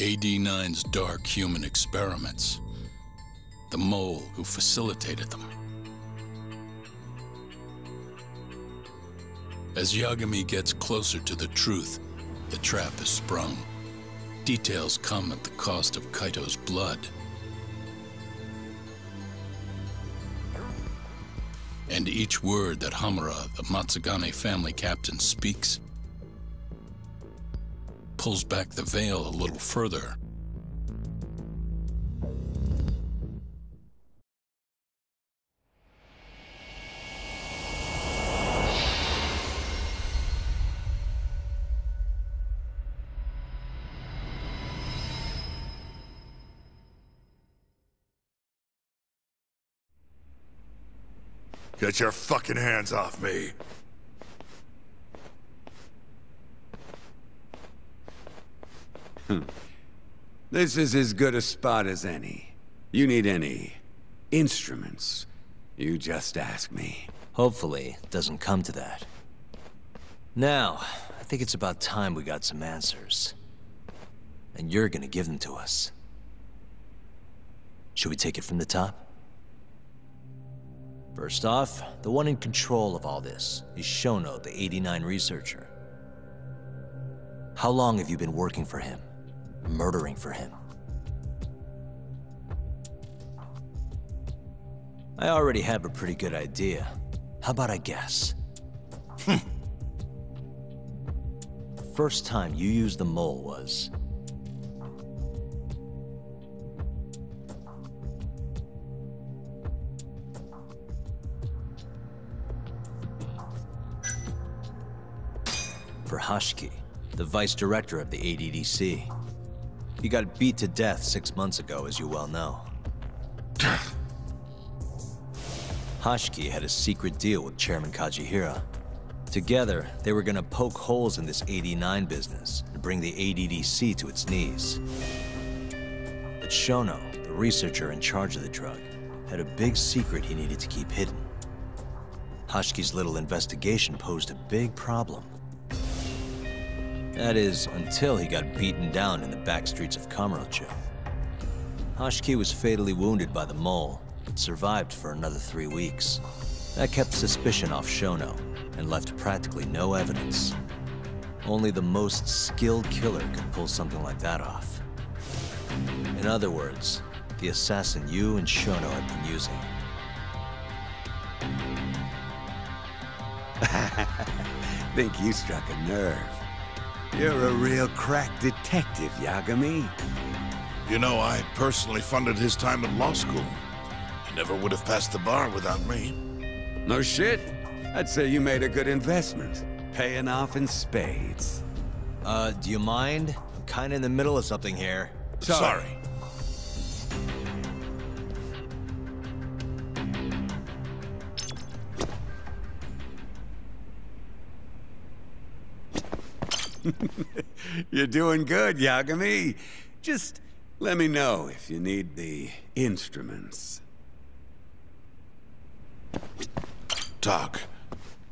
AD-9's dark human experiments. The mole who facilitated them. As Yagami gets closer to the truth, the trap is sprung. Details come at the cost of Kaito's blood. And each word that Hamura, the Matsugane family captain, speaks pulls back the veil a little further. Get your fucking hands off me! This is as good a spot as any. You need any instruments, you just ask me. Hopefully, it doesn't come to that. Now, I think it's about time we got some answers. And you're gonna give them to us. Should we take it from the top? First off, the one in control of all this is Shono, the 89 researcher. How long have you been working for him? Murdering for him? I already have a pretty good idea. How about I guess? First time you used the mole was... for Hashiki, the vice director of the ADDC. He got beat to death 6 months ago, as you well know. Hashiki had a secret deal with Chairman Kajihira. Together, they were gonna poke holes in this 89 business and bring the ADDC to its knees. But Shono, the researcher in charge of the drug, had a big secret he needed to keep hidden. Hashiki's little investigation posed a big problem. That is, until he got beaten down in the back streets of Kamurocho. Hashiki was fatally wounded by the mole, and survived for another 3 weeks. That kept suspicion off Shono, and left practically no evidence. Only the most skilled killer could pull something like that off. In other words, the assassin you and Shono had been using. Think you struck a nerve. You're a real crack detective, Yagami. You know, I personally funded his time at law school. He never would have passed the bar without me. No shit. I'd say you made a good investment. Paying off in spades. Do you mind? I'm kinda in the middle of something here. Sorry. You're doing good, Yagami. Just let me know if you need the instruments. Doc,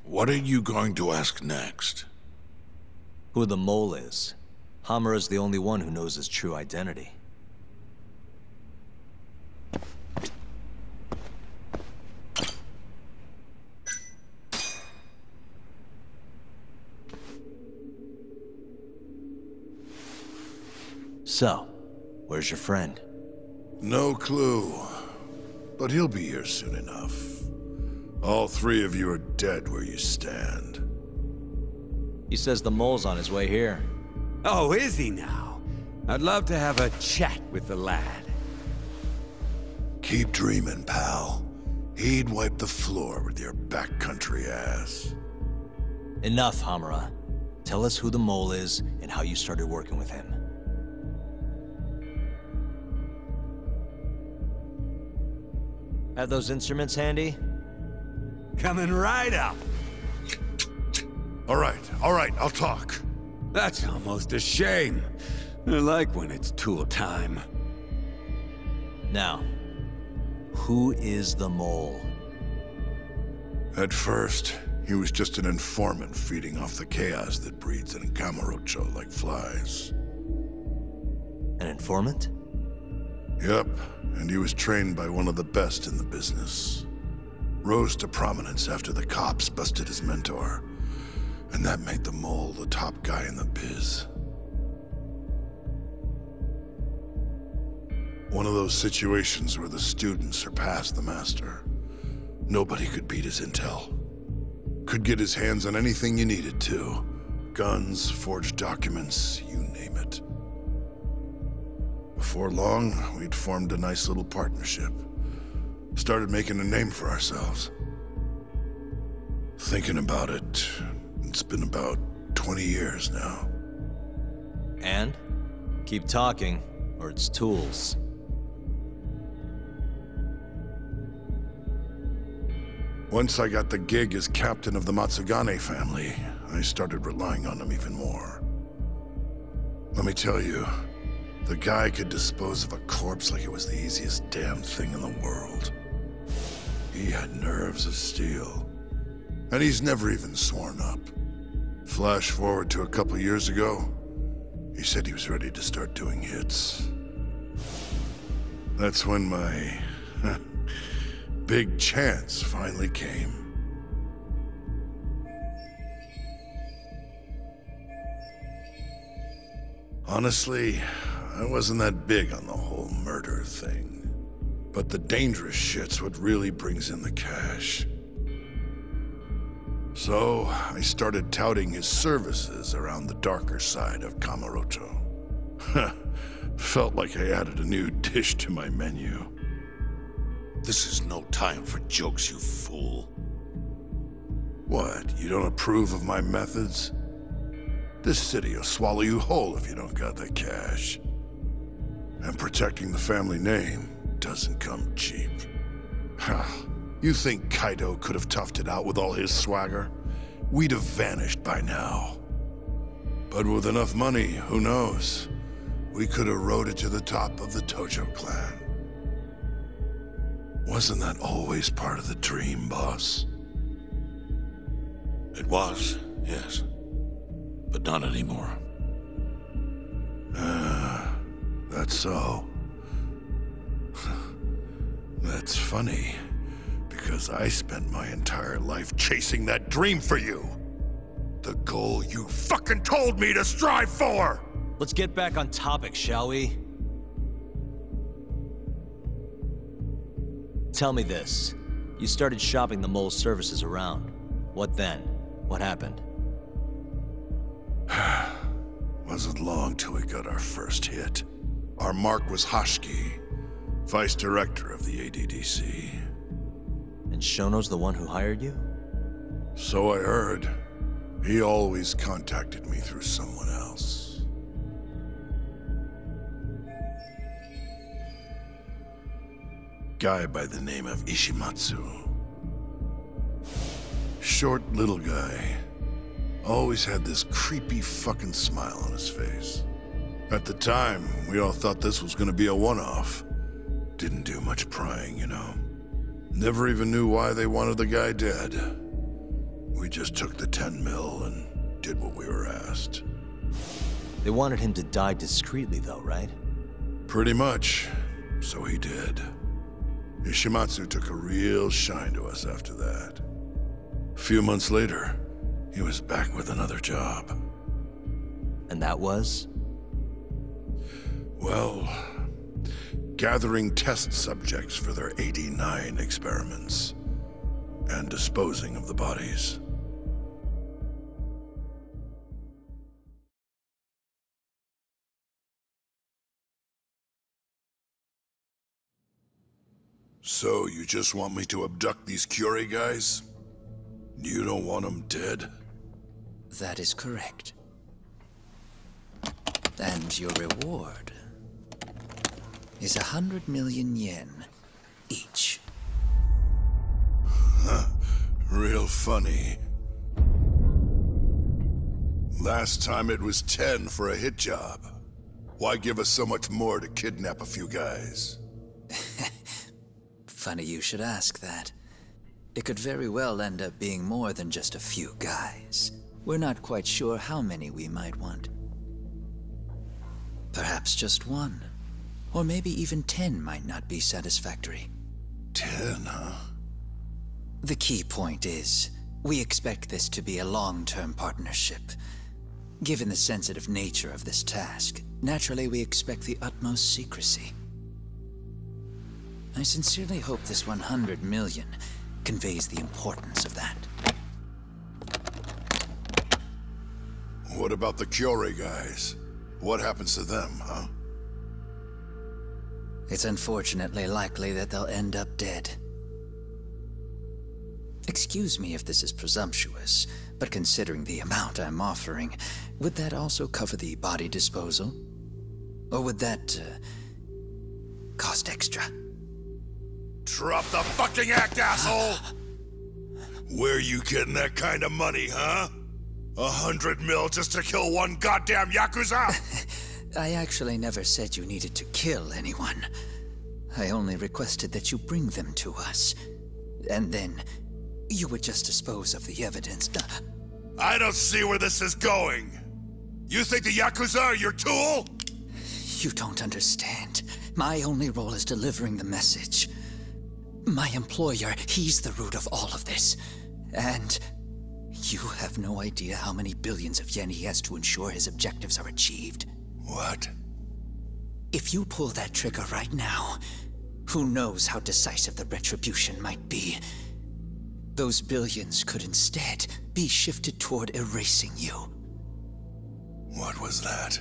what are you going to ask next? Who the mole is. Hamura's the only one who knows his true identity. So, where's your friend? No clue. But he'll be here soon enough. All three of you are dead where you stand. He says the mole's on his way here. Oh, is he now? I'd love to have a chat with the lad. Keep dreaming, pal. He'd wipe the floor with your backcountry ass. Enough, Hamura. Tell us who the mole is and how you started working with him. Have those instruments handy? Coming right up. All right, I'll talk. That's almost a shame. I like when it's tool time. Now, who is the mole? At first, he was just an informant feeding off the chaos that breeds in Kamurocho like flies. An informant? Yep, and he was trained by one of the best in the business. Rose to prominence after the cops busted his mentor. And that made the mole the top guy in the biz. One of those situations where the student surpassed the master. Nobody could beat his intel. Could get his hands on anything you needed to. Guns, forged documents, you name it. Before long, we'd formed a nice little partnership. Started making a name for ourselves. Thinking about it, it's been about 20 years now. And? Keep talking, or it's tools. Once I got the gig as captain of the Matsugane family, I started relying on him even more. Let me tell you, the guy could dispose of a corpse like it was the easiest damn thing in the world. He had nerves of steel. And he's never even sworn up. Flash forward to a couple years ago, he said he was ready to start doing hits. That's when my big chance finally came. Honestly, I wasn't that big on the whole murder thing. But the dangerous shit's what really brings in the cash. So, I started touting his services around the darker side of Kamurocho. Felt like I added a new dish to my menu. This is no time for jokes, you fool. What, you don't approve of my methods? This city will swallow you whole if you don't got the cash. And protecting the family name doesn't come cheap. You think Kaido could have toughed it out with all his swagger? We'd have vanished by now. But with enough money, who knows? We could have rode it to the top of the Tojo clan. Wasn't that always part of the dream, boss? It was, yes. But not anymore. That's so. That's funny. Because I spent my entire life chasing that dream for you. The goal you fucking told me to strive for! Let's get back on topic, shall we? Tell me this. You started shopping the mole's services around. What then? What happened? Wasn't long till we got our first hit. Our mark was Hoshiki, vice director of the ADDC. And Shono's the one who hired you? So I heard. He always contacted me through someone else. Guy by the name of Ishimatsu. Short little guy. Always had this creepy fucking smile on his face. At the time, we all thought this was gonna be a one-off. Didn't do much prying, you know. Never even knew why they wanted the guy dead. We just took the 10 mil and did what we were asked. They wanted him to die discreetly though, right? Pretty much. So he did. Ishimatsu took a real shine to us after that. A few months later, he was back with another job. And that was? Well, gathering test subjects for their 89 experiments. And disposing of the bodies. So, you just want me to abduct these Curie guys? You don't want them dead? That is correct. And your reward is 100 million yen each. Real funny. Last time it was 10 for a hit job. Why give us so much more to kidnap a few guys? Funny you should ask that. It could very well end up being more than just a few guys. We're not quite sure how many we might want. Perhaps just one. Or maybe even 10 might not be satisfactory. 10, huh? The key point is, we expect this to be a long-term partnership. Given the sensitive nature of this task, naturally we expect the utmost secrecy. I sincerely hope this 100 million conveys the importance of that. What about the Kyorei guys? What happens to them, huh? It's unfortunately likely that they'll end up dead. Excuse me if this is presumptuous, but considering the amount I'm offering, would that also cover the body disposal? Or would that, cost extra? Drop the fucking act, asshole! Where you getting that kind of money, huh? 100 mil just to kill one goddamn Yakuza? I actually never said you needed to kill anyone. I only requested that you bring them to us. And then, you would just dispose of the evidence. I don't see where this is going. You think the Yakuza are your tool? You don't understand. My only role is delivering the message. My employer, he's the root of all of this. And you have no idea how many billions of yen he has to ensure his objectives are achieved. What? If you pull that trigger right now, who knows how decisive the retribution might be. Those billions could instead be shifted toward erasing you. What was that?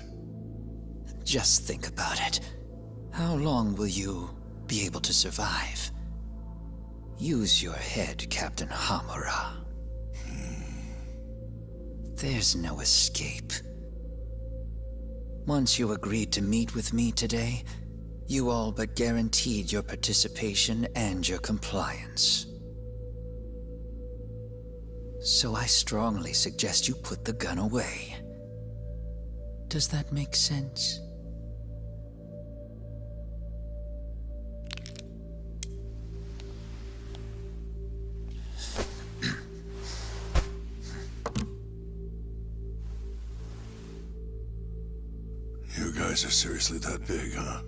Just think about it. How long will you be able to survive? Use your head, Captain Hamura. There's no escape. Once you agreed to meet with me today, you all but guaranteed your participation and your compliance. So I strongly suggest you put the gun away. Does that make sense? You guys are seriously that big, huh?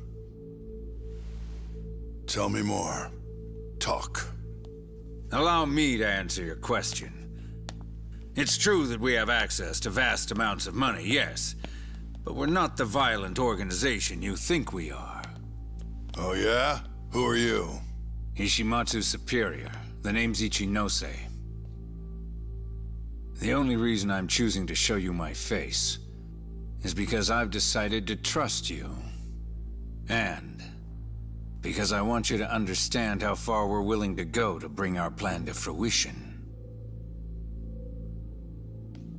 Tell me more. Talk. Allow me to answer your question. It's true that we have access to vast amounts of money, yes. But we're not the violent organization you think we are. Oh yeah? Who are you? Ishimatsu's superior. The name's Ichinose. The only reason I'm choosing to show you my face is because I've decided to trust you. And because I want you to understand how far we're willing to go to bring our plan to fruition.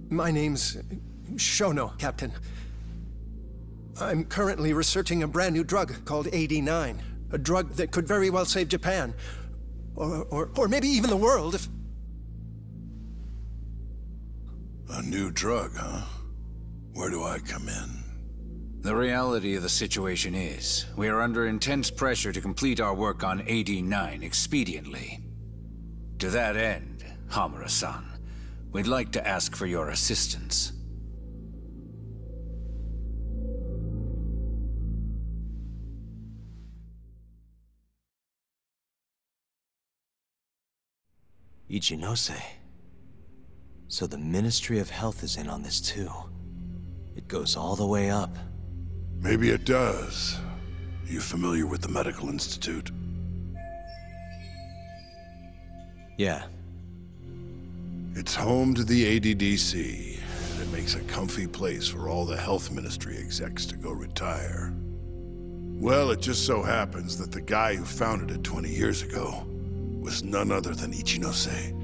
My name's Shono, Captain. I'm currently researching a brand new drug called 89. A drug that could very well save Japan. Or maybe even the world if... A new drug, huh? Where do I come in? The reality of the situation is, we are under intense pressure to complete our work on 89 expediently. To that end, Hamura-san, we'd like to ask for your assistance. Ichinose. So the Ministry of Health is in on this too. It goes all the way up. Maybe it does. Are you familiar with the Medical Institute? Yeah. It's home to the ADDC, and it makes a comfy place for all the health ministry execs to go retire. Well, it just so happens that the guy who founded it 20 years ago was none other than Ichinose.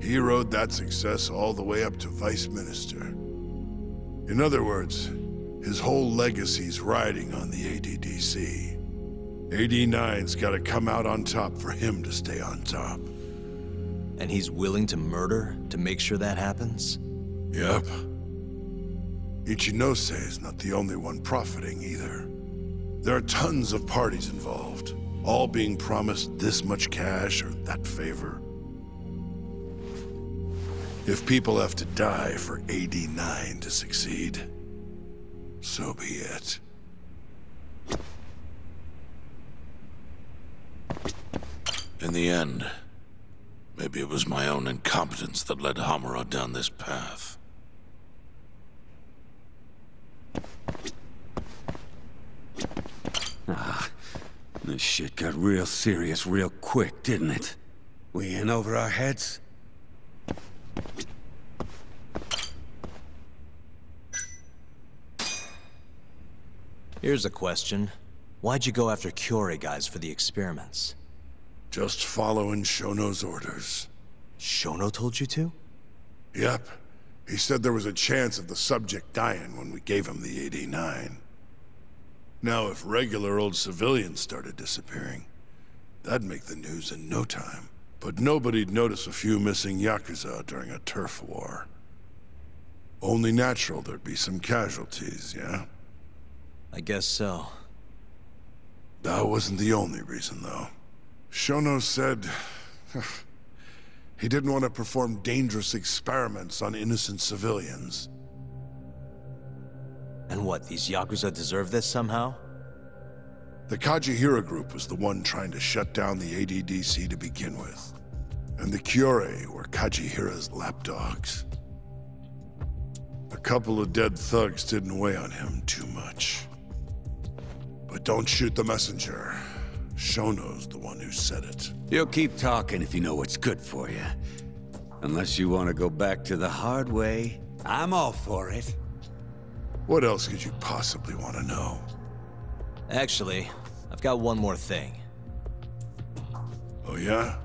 He rode that success all the way up to Vice Minister. In other words, his whole legacy's riding on the ADDC. 89's gotta come out on top for him to stay on top. And he's willing to murder to make sure that happens? Yep. Ichinose is not the only one profiting either. There are tons of parties involved, all being promised this much cash or that favor. If people have to die for 89 to succeed, so be it. In the end, maybe it was my own incompetence that led Hamura down this path. This shit got real serious real quick, didn't it? We in over our heads? Here's a question. Why'd you go after Kyorei guys for the experiments? Just following Shono's orders. Shono told you to? Yep. He said there was a chance of the subject dying when we gave him the 89. Now, if regular old civilians started disappearing, that'd make the news in no time. But nobody'd notice a few missing Yakuza during a turf war. Only natural there'd be some casualties, yeah? I guess so. That wasn't the only reason, though. Shono said he didn't want to perform dangerous experiments on innocent civilians. And what, these Yakuza deserve this somehow? The Kajihira group was the one trying to shut down the ADDC to begin with. And the Kyorei were Kajihira's lapdogs. A couple of dead thugs didn't weigh on him too much. But don't shoot the messenger. Shono's the one who said it. You'll keep talking if you know what's good for you. Unless you want to go back to the hard way, I'm all for it. What else could you possibly want to know? Actually, I've got one more thing. Oh yeah?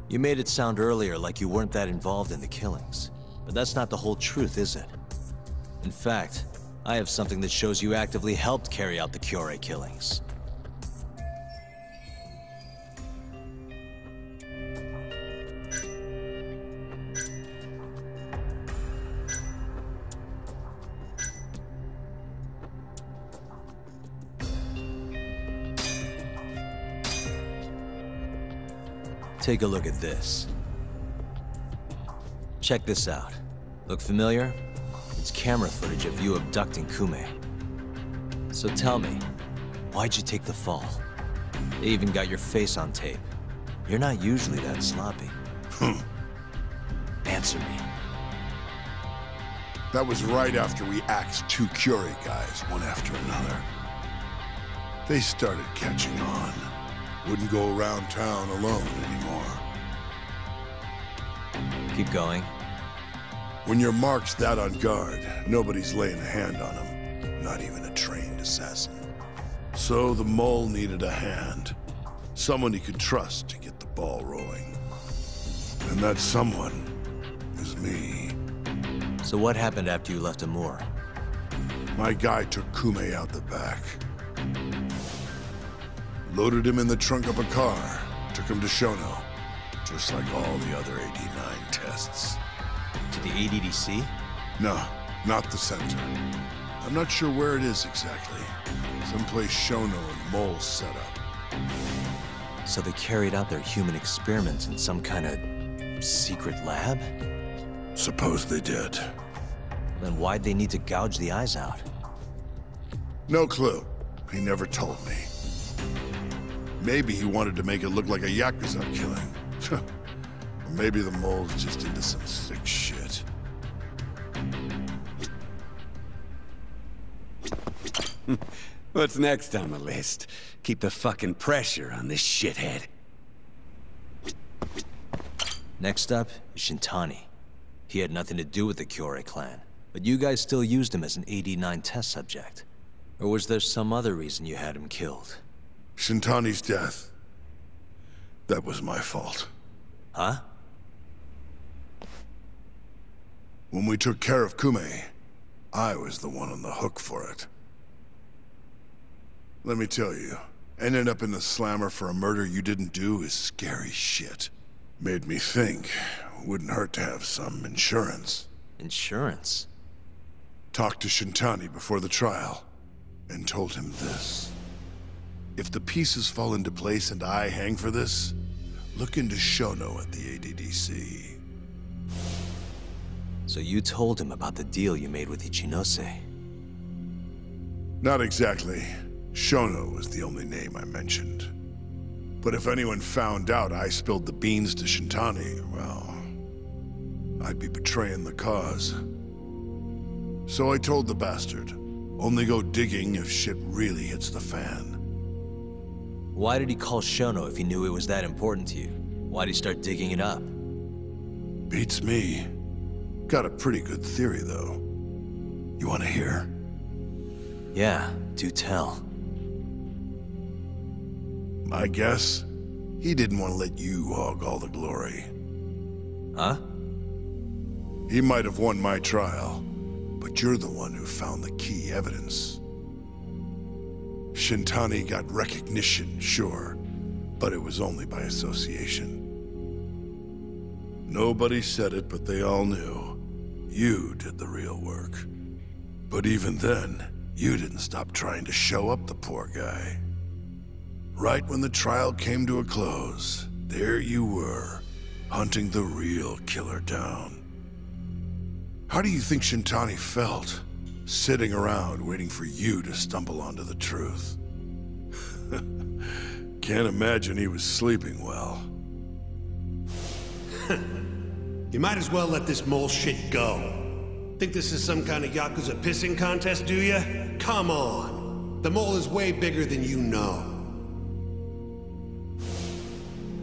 You made it sound earlier like you weren't that involved in the killings. But that's not the whole truth, is it? In fact, I have something that shows you actively helped carry out the Kyorei killings. Take a look at this. Check this out. Look familiar? It's camera footage of you abducting Kume. So tell me, why'd you take the fall? They even got your face on tape. You're not usually that sloppy. Answer me. That was right after we axed 2 Kyorei guys, one after another. They started catching on. Wouldn't go around town alone anymore. Keep going. When your mark's that on guard, nobody's laying a hand on them. Not even a trained assassin. So the mole needed a hand. Someone he could trust to get the ball rolling. And that someone is me. So what happened after you left Amur? My guy took Kume out the back. Loaded him in the trunk of a car. Took him to Shono. Just like all the other 89 tests. To the ADDC? No, not the center. I'm not sure where it is exactly. Someplace Shono and Mole set up. So they carried out their human experiments in some kind of secret lab? Suppose they did. Then why'd they need to gouge the eyes out? No clue. He never told me. Maybe he wanted to make it look like a Yakuza killing. Or maybe the mole's just into some sick shit. What's next on the list? Keep the fucking pressure on this shithead. Next up is Shintani. He had nothing to do with the Kyorei clan, but you guys still used him as an 89 test subject. Or was there some other reason you had him killed? Shintani's death. That was my fault. Huh? When we took care of Kume, I was the one on the hook for it. Let me tell you, ending up in the slammer for a murder you didn't do is scary shit. Made me think, wouldn't hurt to have some insurance. Insurance? Talked to Shintani before the trial, and told him this. If the pieces fall into place and I hang for this, look into Shono at the ADDC. So you told him about the deal you made with Ichinose? Not exactly. Shono was the only name I mentioned. But if anyone found out I spilled the beans to Shintani, well, I'd be betraying the cause. So I told the bastard, only go digging if shit really hits the fan. Why did he call Shono if he knew it was that important to you? Why'd he start digging it up? Beats me. Got a pretty good theory, though. You want to hear? Yeah, do tell. I guess he didn't want to let you hog all the glory. Huh? He might have won my trial, but you're the one who found the key evidence. Shintani got recognition, sure, but it was only by association. Nobody said it, but they all knew. You did the real work. But even then, you didn't stop trying to show up the poor guy. Right when the trial came to a close, there you were, hunting the real killer down. How do you think Shintani felt, sitting around waiting for you to stumble onto the truth? Can't imagine he was sleeping well. You might as well let this mole shit go. Think this is some kind of Yakuza pissing contest, do ya? Come on. The mole is way bigger than you know.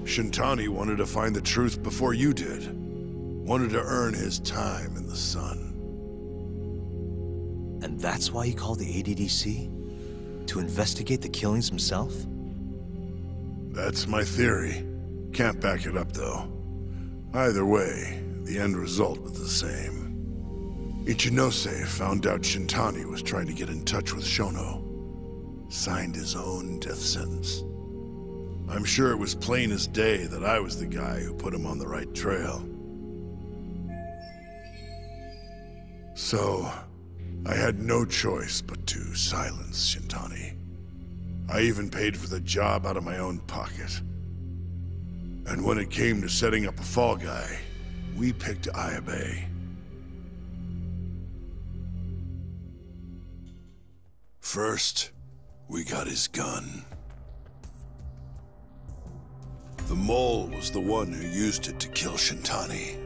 Shintani wanted to find the truth before you did. Wanted to earn his time in the sun. And that's why he called the ADDC? To investigate the killings himself? That's my theory. Can't back it up, though. Either way, the end result was the same. Ichinose found out Shintani was trying to get in touch with Shono. Signed his own death sentence. I'm sure it was plain as day that I was the guy who put him on the right trail. So, I had no choice but to silence Shintani. I even paid for the job out of my own pocket. And when it came to setting up a fall guy, we picked Ayabe. First, we got his gun. The mole was the one who used it to kill Shintani.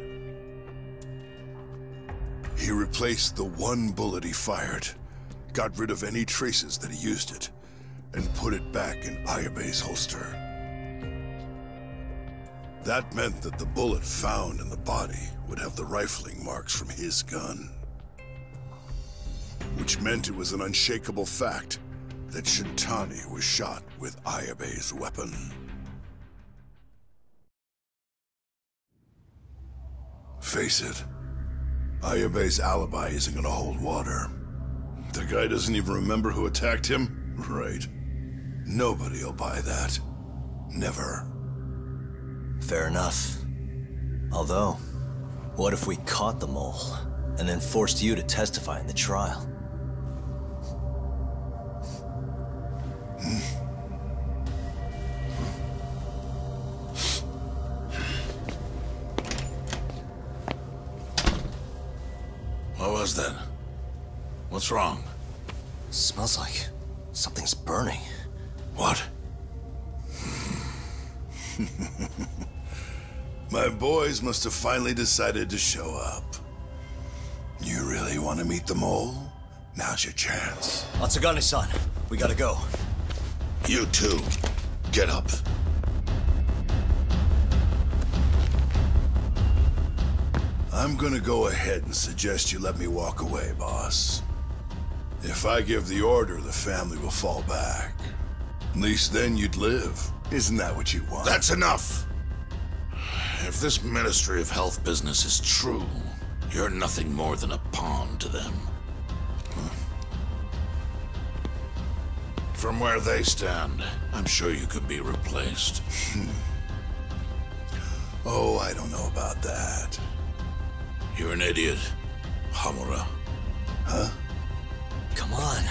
He replaced the one bullet he fired, got rid of any traces that he used it, and put it back in Ayabe's holster. That meant that the bullet found in the body would have the rifling marks from his gun. Which meant it was an unshakable fact that Shintani was shot with Ayabe's weapon. Face it, Ayabe's alibi isn't gonna hold water. The guy doesn't even remember who attacked him? Right. Nobody'll buy that. Never. Fair enough. Although, what if we caught the mole, and then forced you to testify in the trial? What was that? What's wrong? Smells like something's burning. What? My boys must have finally decided to show up. You really want to meet the mole? Now's your chance. Atsugane-san, we gotta go. You too. Get up. I'm gonna go ahead and suggest you let me walk away, boss. If I give the order, the family will fall back. At least then you'd live. Isn't that what you want? That's enough! If this Ministry of Health business is true, you're nothing more than a pawn to them. From where they stand, I'm sure you could be replaced. Oh, I don't know about that. You're an idiot, Hamura. Huh? Come on.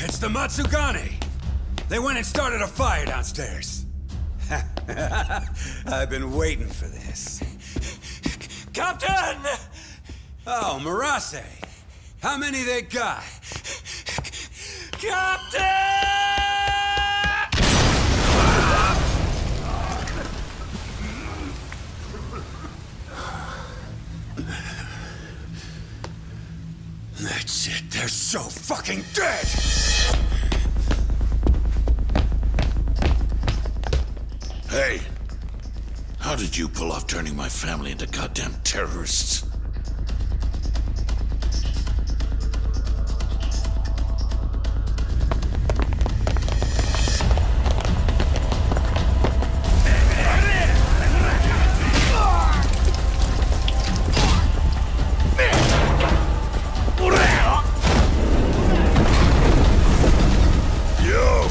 It's the Matsugane! They went and started a fire downstairs. I've been waiting for this. Captain! Oh, Marase! How many they got? Captain! That's it, they're so fucking dead! Hey, how did you pull off turning my family into goddamn terrorists? Yo,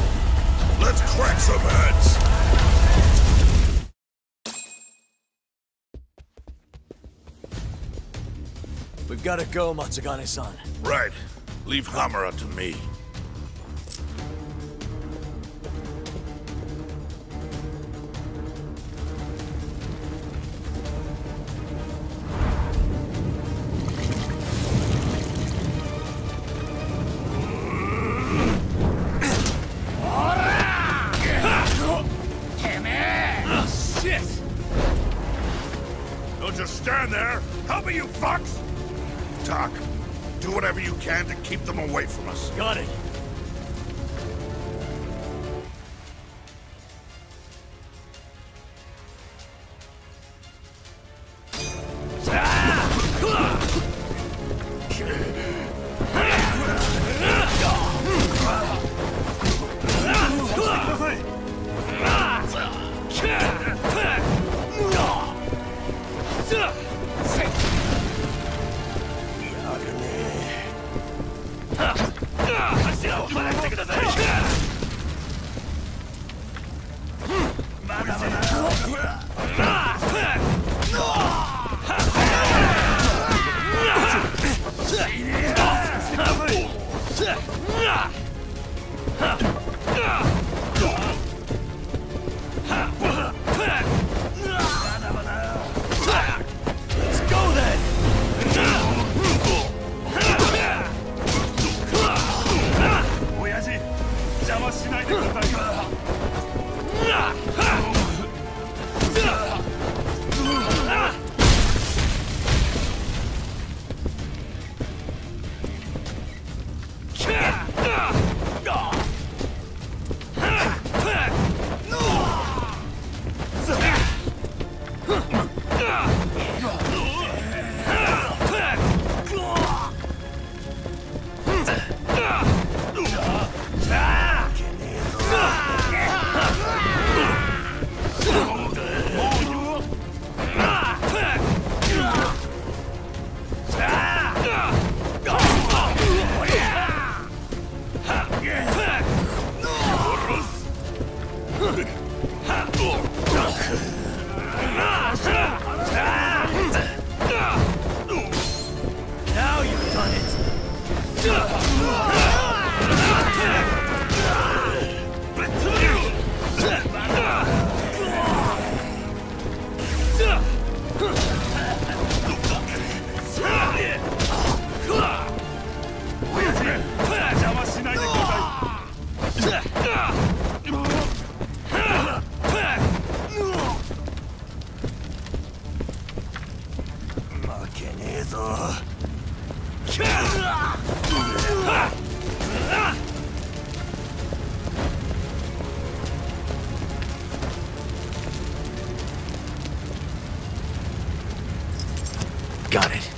let's crack some heads. We've got to go, Matsugane-san. Right. Leave Hamura to me. Shit! Don't just stand there. Help me, you fucks! Tak, do whatever you can to keep them away from us. Got it. Now you've done Got it.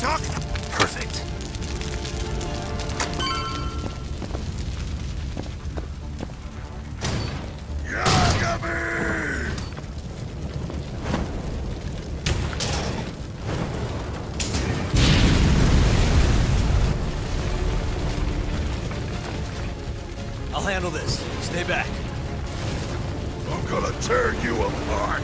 talk? Perfect. Yagami! I'll handle this. Stay back. I'm gonna tear you apart!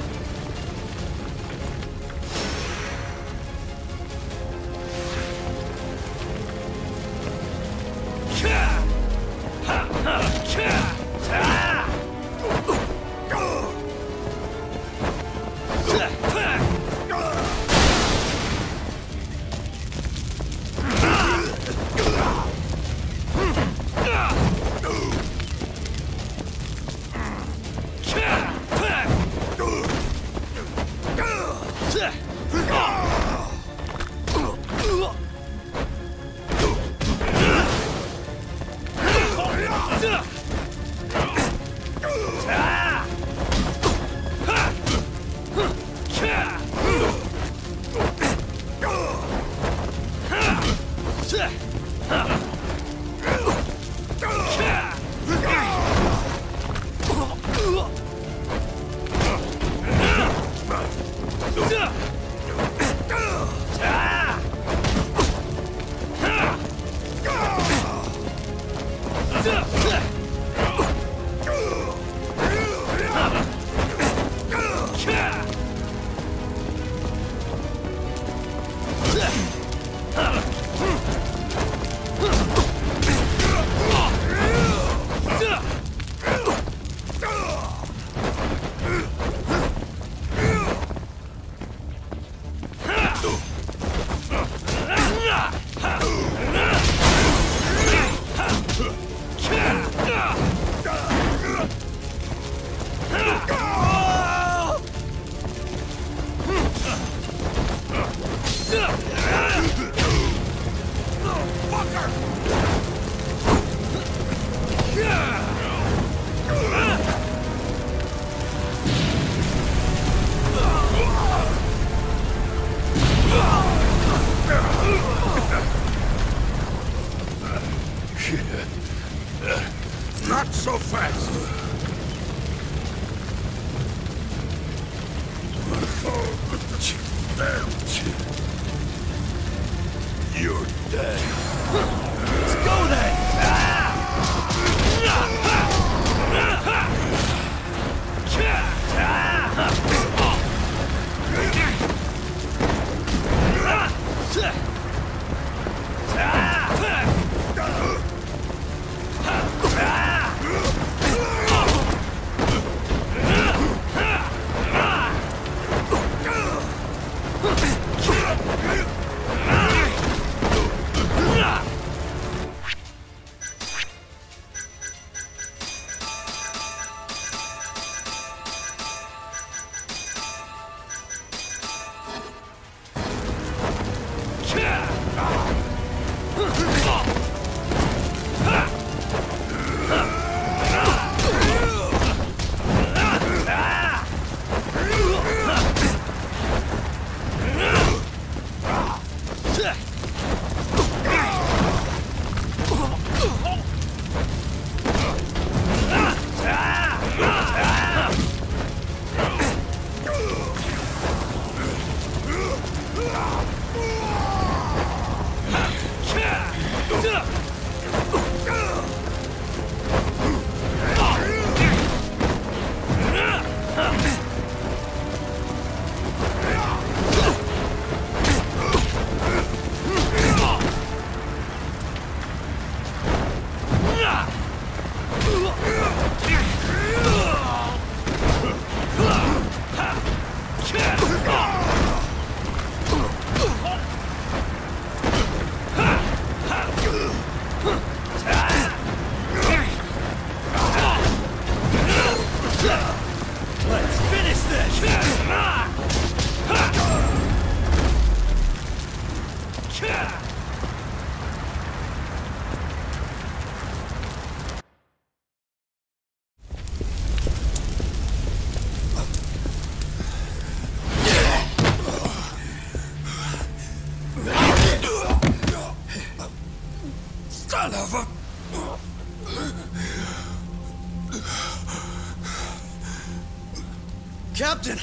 Captain!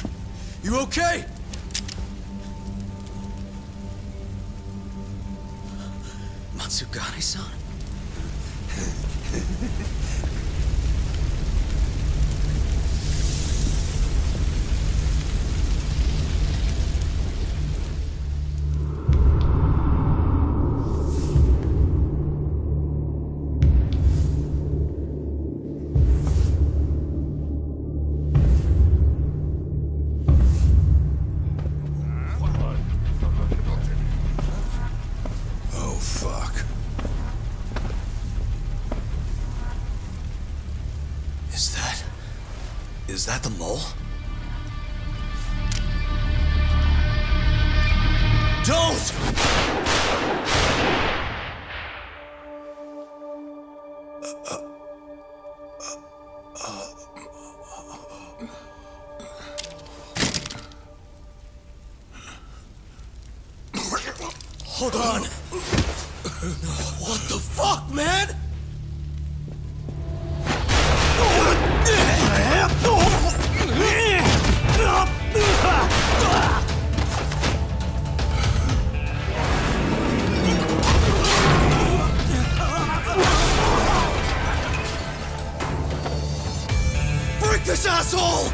You okay? Matsugane-san? Is that the mole? Don't! Hold on! What the fuck, man? Break this asshole!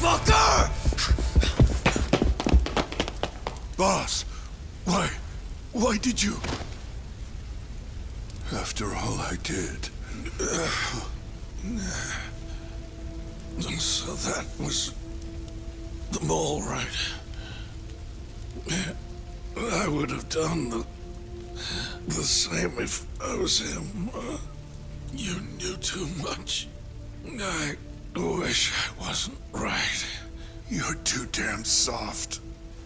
Motherfucker! Boss, why did you? After all I did. So that was the mole, right? I would have done the same if I was him. You knew too much. I wish I wasn't right. You're too damn soft.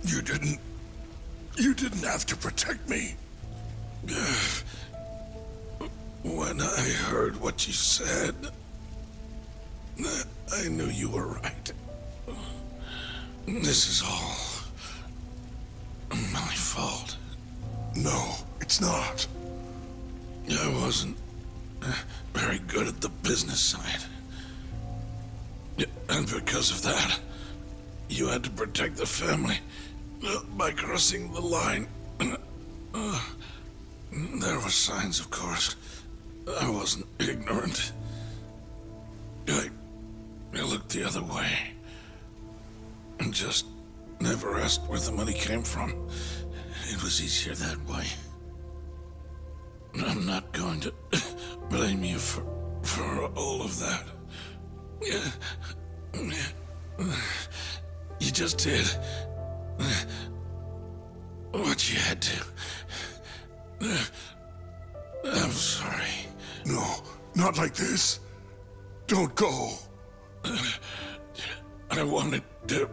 You didn't have to protect me. When I heard what you said, I knew you were right. This is all my fault. No, it's not. I wasn't very good at the business side. And because of that, you had to protect the family by crossing the line. There were signs, of course. I wasn't ignorant. I looked the other way and just never asked where the money came from. It was easier that way. I'm not going to blame you for all of that. You just did what you had to. I'm sorry. No, not like this. Don't go. I wanted to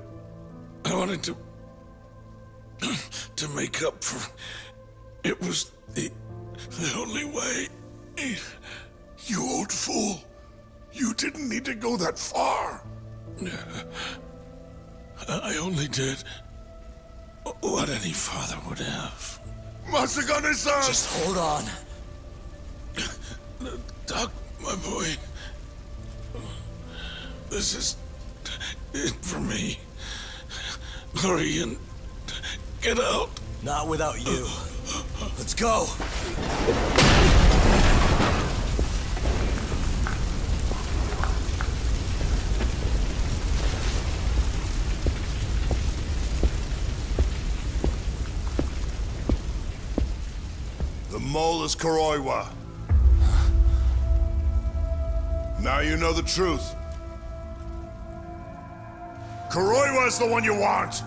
make up for. It was the only way. You old fool. You didn't need to go that far. I only did what any father would have. Matsugane-san! Just hold on. Doc, my boy. This is it for me. Hurry and get out. Not without you. Let's go. The mole is Kuroiwa. Now you know the truth. Kuroiwa is the one you want!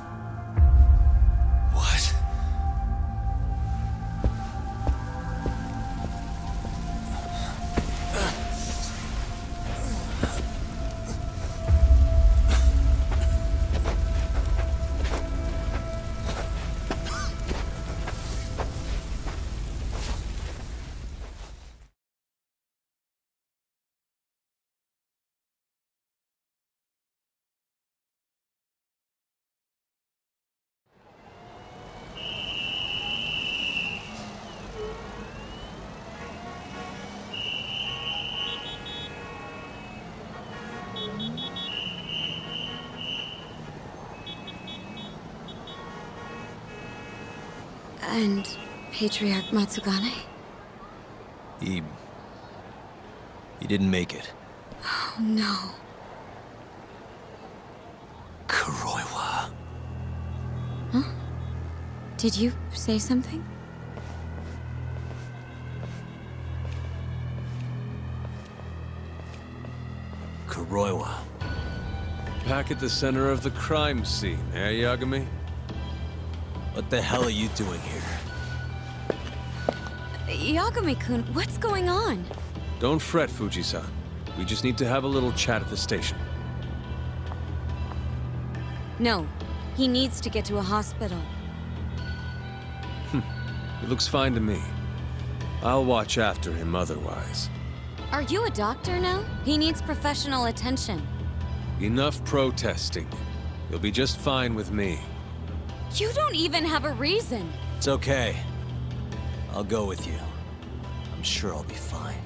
And Patriarch Matsugane? He didn't make it. Oh, no. Kuroiwa. Huh? Did you say something? Kuroiwa. Back at the center of the crime scene, eh, Yagami? What the hell are you doing here? Yagami-kun, what's going on? Don't fret, Fuji-san. We just need to have a little chat at the station. No, he needs to get to a hospital. He looks fine to me. I'll watch after him otherwise. Are you a doctor now? He needs professional attention. Enough protesting. You'll be just fine with me. You don't even have a reason. It's okay. I'll go with you. I'm sure I'll be fine.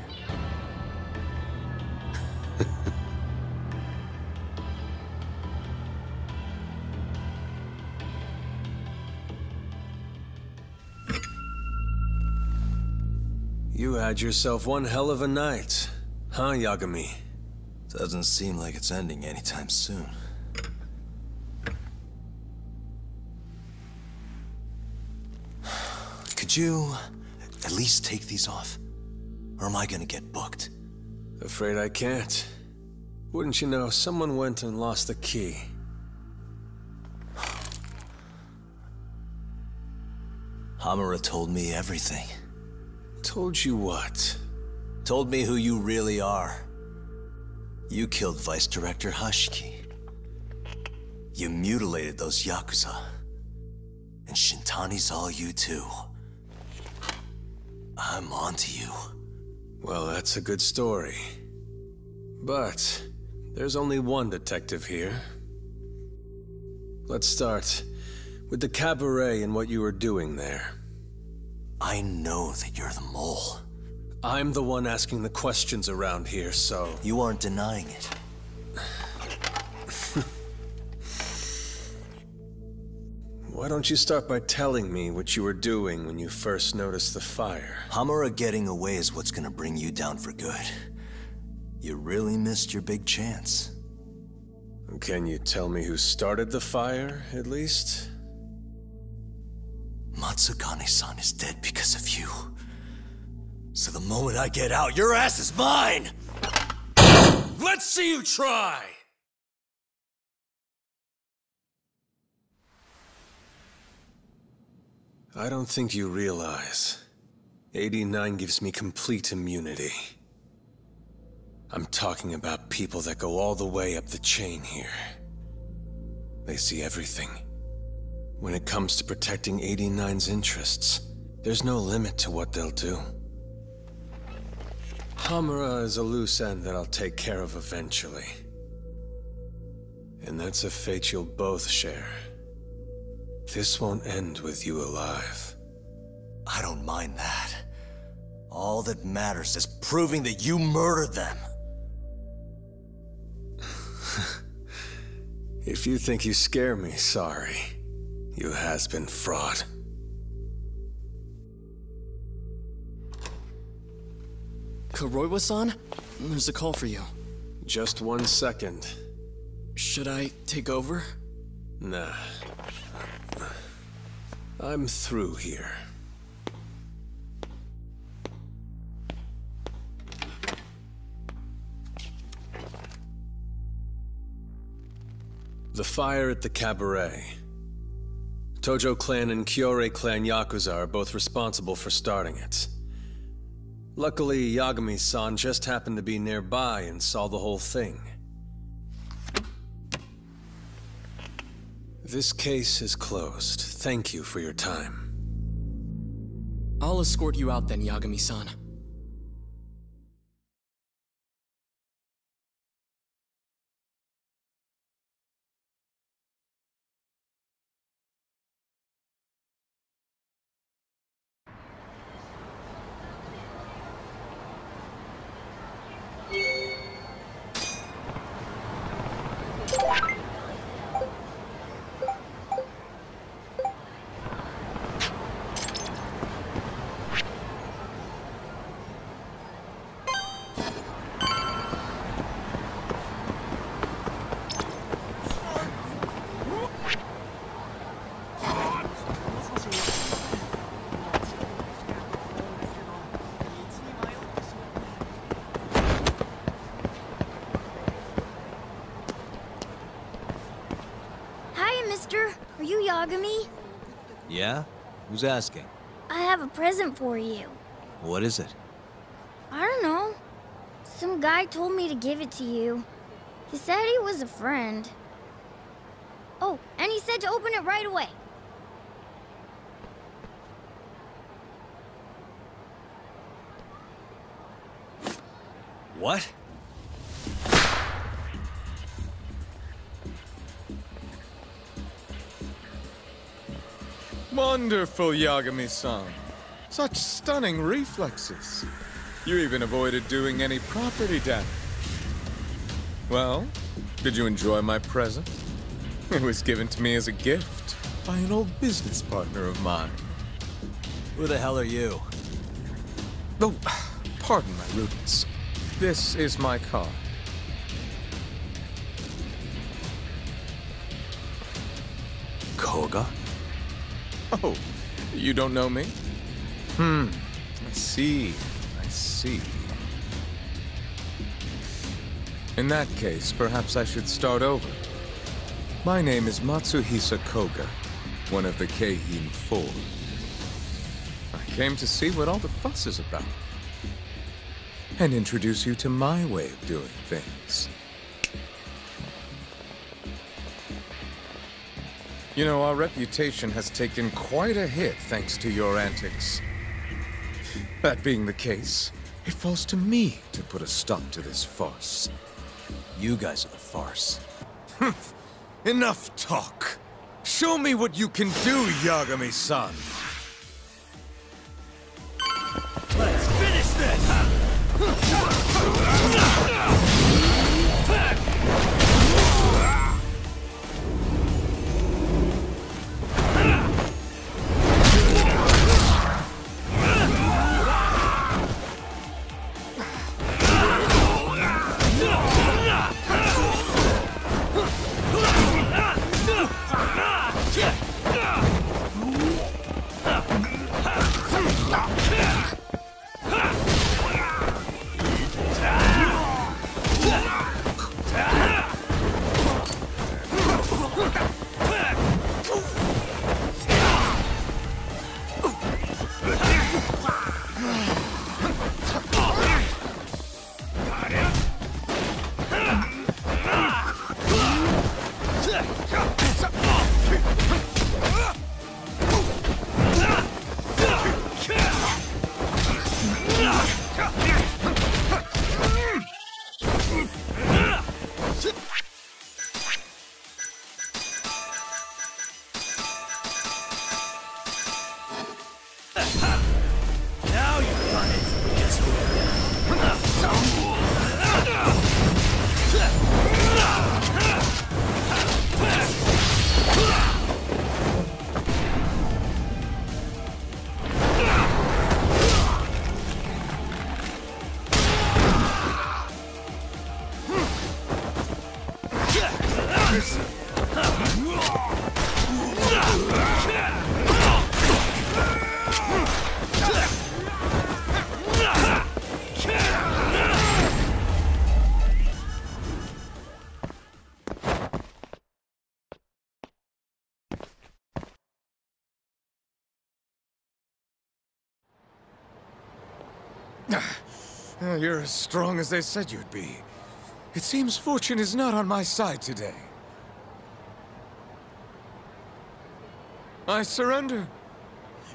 You had yourself one hell of a night, huh, Yagami? Doesn't seem like it's ending anytime soon. Could you at least take these off? Or am I gonna get booked? Afraid I can't. Wouldn't you know, someone went and lost the key. Hamura told me everything. Told you what? Told me who you really are. You killed Vice Director Hashiki. You mutilated those Yakuza. And Shintani's all you too. I'm onto you. Well, that's a good story. But there's only one detective here. Let's start with the cabaret and what you were doing there. I know that you're the mole. I'm the one asking the questions around here, so... You aren't denying it. Why don't you start by telling me what you were doing when you first noticed the fire? Hamura getting away is what's gonna bring you down for good. You really missed your big chance. Can you tell me who started the fire, at least? Matsugane-san is dead because of you. So the moment I get out, your ass is mine! Let's see you try! I don't think you realize. 89 gives me complete immunity. I'm talking about people that go all the way up the chain here. They see everything. When it comes to protecting 89's interests, there's no limit to what they'll do. Hamura is a loose end that I'll take care of eventually. And that's a fate you'll both share. This won't end with you alive. I don't mind that. All that matters is proving that you murdered them. If you think you scare me, sorry. You has-been fraud. Kuroiwa-san? There's a call for you. Just 1 second. Should I take over? Nah. I'm through here. The fire at the cabaret. Tojo clan and Kyorei clan Yakuza are both responsible for starting it. Luckily, Yagami-san just happened to be nearby and saw the whole thing. This case is closed. Thank you for your time. I'll escort you out then, Yagami-san. Yagami? Yeah? Who's asking? I have a present for you. What is it? I don't know. Some guy told me to give it to you. He said he was a friend. Oh, and he said to open it right away. What? Wonderful, Yagami-san. Such stunning reflexes. You even avoided doing any property damage. Well, did you enjoy my present? It was given to me as a gift by an old business partner of mine. Who the hell are you? Oh, pardon my rudeness. This is my card. Koga? Oh, you don't know me? I see. I see. In that case, perhaps I should start over. My name is Matsuhisa Koga, one of the Keihin Four. I came to see what all the fuss is about, and introduce you to my way of doing things. You know, our reputation has taken quite a hit thanks to your antics. That being the case, it falls to me to put a stop to this farce. You guys are the farce. Enough talk. Show me what you can do, Yagami-san. Let's finish this! You're as strong as they said you'd be. It seems fortune is not on my side today. I surrender.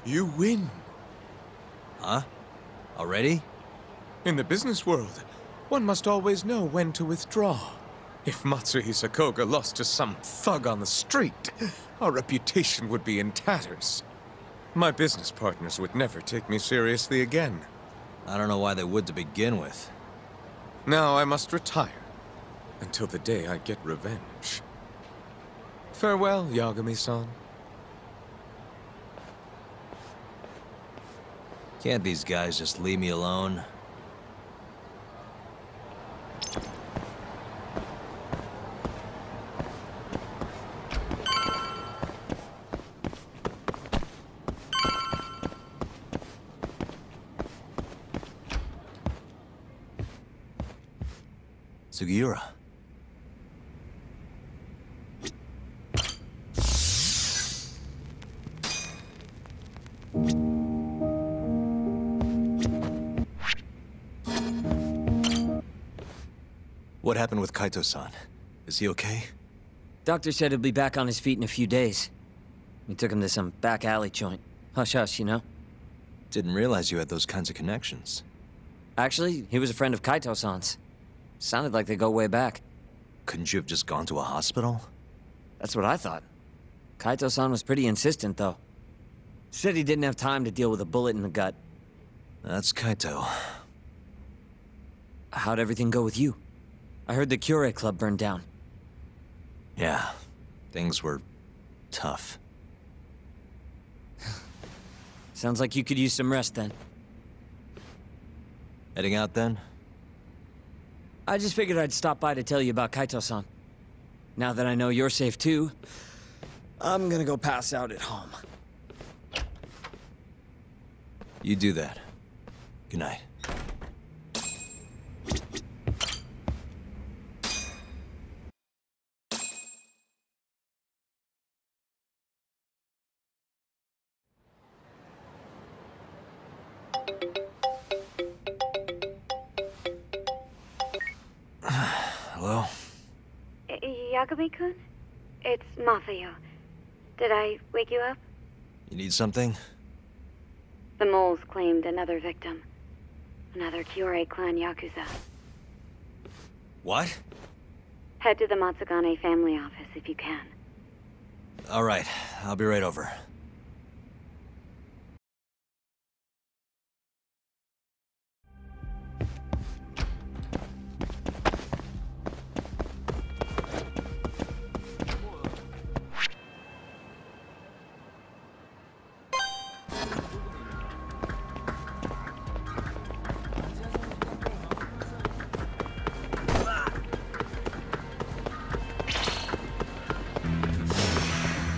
You win. Huh? Already? In the business world, one must always know when to withdraw. If Matsuhisa Koga lost to some thug on the street, our reputation would be in tatters. My business partners would never take me seriously again. I don't know why they would to begin with. Now I must retire, until the day I get revenge. Farewell, Yagami-san. Can't these guys just leave me alone? Sugiura. What happened with Kaito-san? Is he okay? Doctor said he'll be back on his feet in a few days. We took him to some back alley joint. Hush-hush, you know? Didn't realize you had those kinds of connections. Actually, he was a friend of Kaito-san's. Sounded like they go way back. Couldn't you have just gone to a hospital? That's what I thought. Kaito-san was pretty insistent, though. Said he didn't have time to deal with a bullet in the gut. That's Kaito. How'd everything go with you? I heard the Cure Club burned down. Yeah, things were tough. Sounds like you could use some rest then. Heading out then? I just figured I'd stop by to tell you about Kaito-san. Now that I know you're safe too, I'm gonna go pass out at home. You do that. Good night. Hello? Yagami-kun? It's Mafuyu. Did I wake you up? You need something? The moles claimed another victim. Another Kyorei clan Yakuza. What? Head to the Matsugane family office if you can. All right, I'll be right over.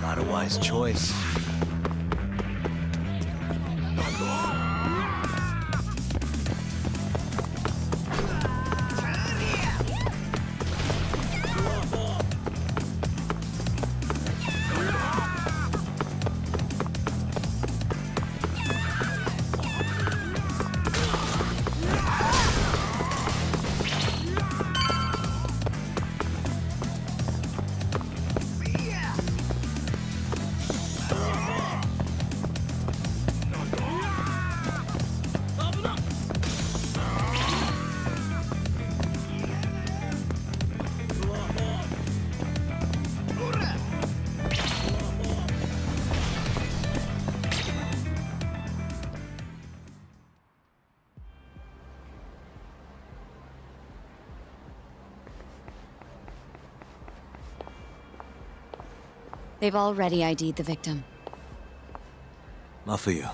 Not a wise choice. They've already ID'd the victim. Mafuyu.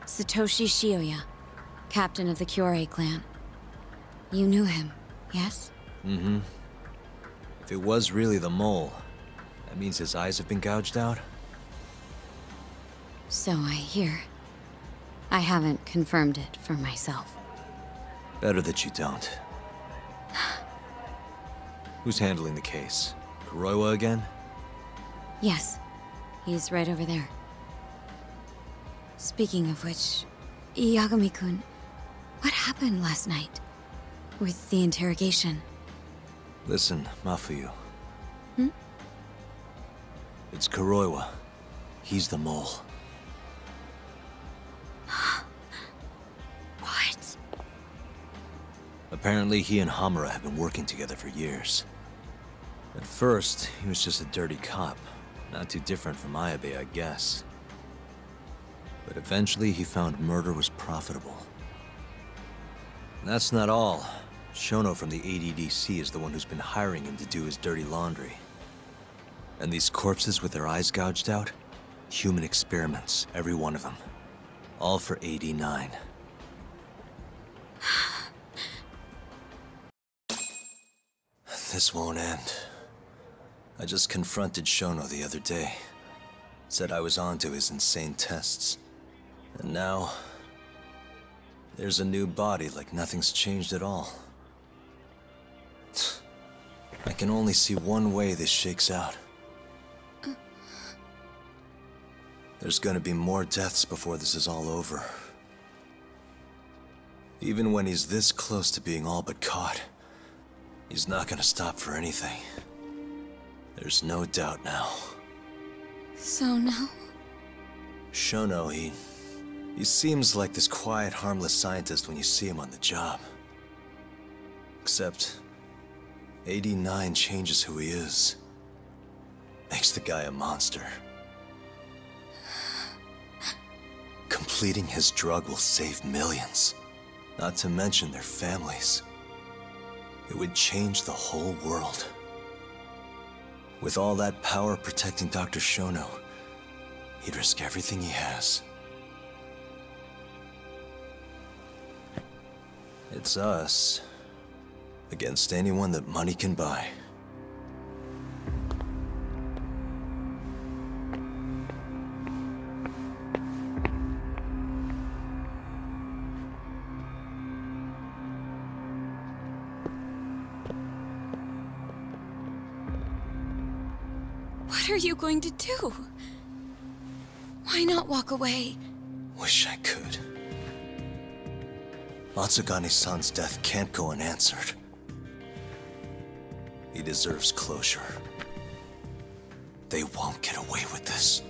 Satoshi Shioya, captain of the Kyorei clan. You knew him, yes? Mm-hmm. If it was really the mole, that means his eyes have been gouged out? So I hear. I haven't confirmed it for myself. Better that you don't. Who's handling the case? Kuroiwa again? Yes, he's right over there. Speaking of which, Yagami-kun, what happened last night? With the interrogation? Listen, Mafuyu. Hmm? It's Kuroiwa. He's the mole. What? Apparently he and Hamura have been working together for years. At first, he was just a dirty cop. Not too different from Ayabe, I guess. But eventually he found murder was profitable. And that's not all. Shono from the ADDC is the one who's been hiring him to do his dirty laundry. And these corpses with their eyes gouged out? Human experiments, every one of them. All for 89. This won't end. I just confronted Shono the other day. Said I was onto his insane tests. And now... there's a new body like nothing's changed at all. I can only see one way this shakes out. There's gonna be more deaths before this is all over. Even when he's this close to being all but caught, he's not gonna stop for anything. There's no doubt now. So now? Shono, he seems like this quiet, harmless scientist when you see him on the job. Except, 89 changes who he is. Makes the guy a monster. Completing his drug will save millions, not to mention their families. It would change the whole world. With all that power protecting Dr. Shono, he'd risk everything he has. It's us against anyone that money can buy. What are you going to do? Why not walk away? Wish I could. Matsugane-san's death can't go unanswered. He deserves closure. They won't get away with this.